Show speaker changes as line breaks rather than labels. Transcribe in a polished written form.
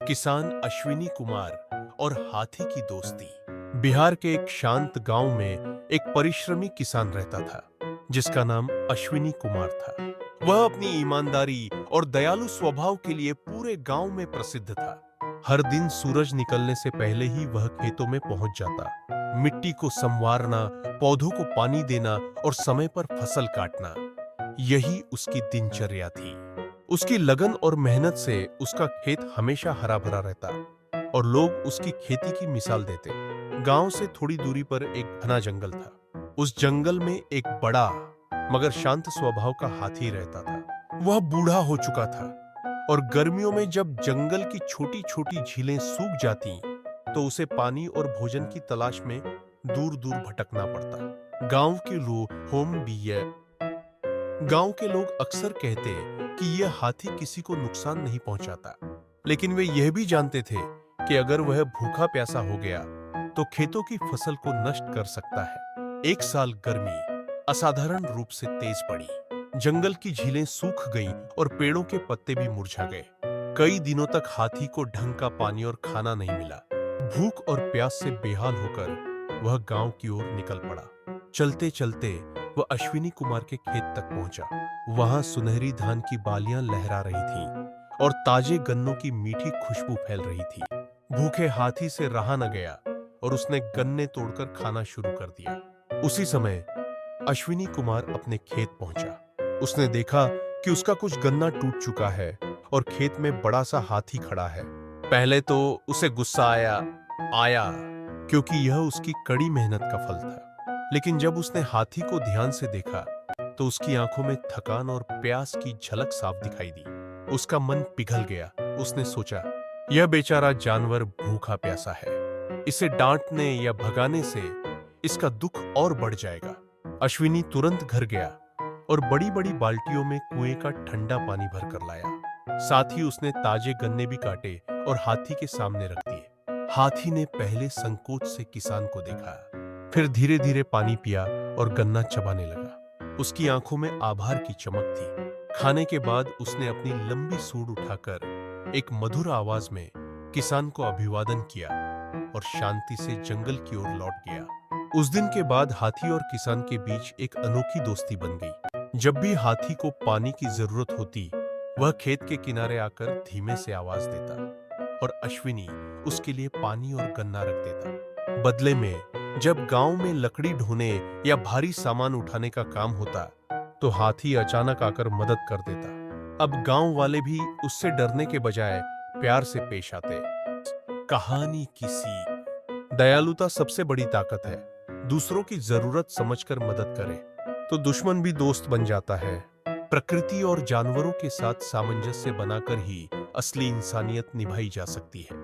किसान अश्विनी कुमार और हाथी की दोस्ती। बिहार के एक शांत गांव में एक परिश्रमी किसान रहता था जिसका नाम अश्विनी कुमार था। वह अपनी ईमानदारी और दयालु स्वभाव के लिए पूरे गांव में प्रसिद्ध था। हर दिन सूरज निकलने से पहले ही वह खेतों में पहुंच जाता। मिट्टी को संवारना, पौधों को पानी देना और समय पर फसल काटना, यही उसकी दिनचर्या थी। उसकी लगन और मेहनत से उसका खेत हमेशा हरा भरा रहता और लोग उसकी खेती की मिसाल देते। गांव से थोड़ी दूरी पर एक घना जंगल था। उस जंगल में एक बड़ा मगर शांत स्वभाव का हाथी रहता था। वह बूढ़ा हो चुका था और गर्मियों में जब जंगल की छोटी छोटी झीलें सूख जाती तो उसे पानी और भोजन की तलाश में दूर दूर भटकना पड़ता। गांव के लोग अक्सर कहते कि यह हाथी किसी को नुकसान नहीं पहुंचाता, लेकिन वे यह भी जानते थे कि अगर वह भूखा प्यासा हो गया तो खेतों की फसल को नष्ट कर सकता है। एक साल गर्मी असाधारण रूप से तेज पड़ी। जंगल की झीलें सूख गईं और पेड़ों के पत्ते भी मुरझा गए। कई दिनों तक हाथी को ढंग का पानी और खाना नहीं मिला। भूख और प्यास से बेहाल होकर वह गांव की ओर निकल पड़ा। चलते चलते वह अश्विनी कुमार के खेत तक पहुंचा। वहां सुनहरी धान की बालियां लहरा रही थीं और ताजे गन्नों की मीठी खुशबू फैल रही थी। भूखे हाथी से रहा न गया और उसने गन्ने तोड़कर खाना शुरू कर दिया। उसी समय अश्विनी कुमार अपने खेत पहुंचा। उसने देखा कि उसका कुछ गन्ना टूट चुका है और खेत में बड़ा सा हाथी खड़ा है। पहले तो उसे गुस्सा आया क्योंकि यह उसकी कड़ी मेहनत का फल था। लेकिन जब उसने हाथी को ध्यान से देखा तो उसकी आंखों में थकान और प्यास की झलक साफ दिखाई दी। उसका मन पिघल गया। उसने सोचा, यह बेचारा जानवर भूखा प्यासा है, इसे डांटने या भगाने से इसका दुख और बढ़ जाएगा। अश्विनी तुरंत घर गया और बड़ी बड़ी बाल्टियों में कुएं का ठंडा पानी भरकर लाया। साथ ही उसने ताजे गन्ने भी काटे और हाथी के सामने रख दिए। हाथी ने पहले संकोच से किसान को देखा, फिर धीरे धीरे पानी पिया और गन्ना चबाने लगा। उसकी आंखों में आभार की चमक थी। खाने के बाद उसने अपनी लंबी सूंड उठाकर एक मधुर आवाज में किसान को अभिवादन किया और शांति से जंगल की ओर लौट गया। उस दिन के बाद हाथी और किसान के बीच एक अनोखी दोस्ती बन गई। जब भी हाथी को पानी की जरूरत होती, वह खेत के किनारे आकर धीमे से आवाज देता और अश्विनी उसके लिए पानी और गन्ना रख देता। बदले में जब गांव में लकड़ी ढोने या भारी सामान उठाने का काम होता तो हाथी अचानक आकर मदद कर देता। अब गांव वाले भी उससे डरने के बजाय प्यार से पेश आते। कहानी की सीख। दयालुता सबसे बड़ी ताकत है। दूसरों की जरूरत समझकर मदद करे तो दुश्मन भी दोस्त बन जाता है। प्रकृति और जानवरों के साथ सामंजस्य बनाकर ही असली इंसानियत निभाई जा सकती है।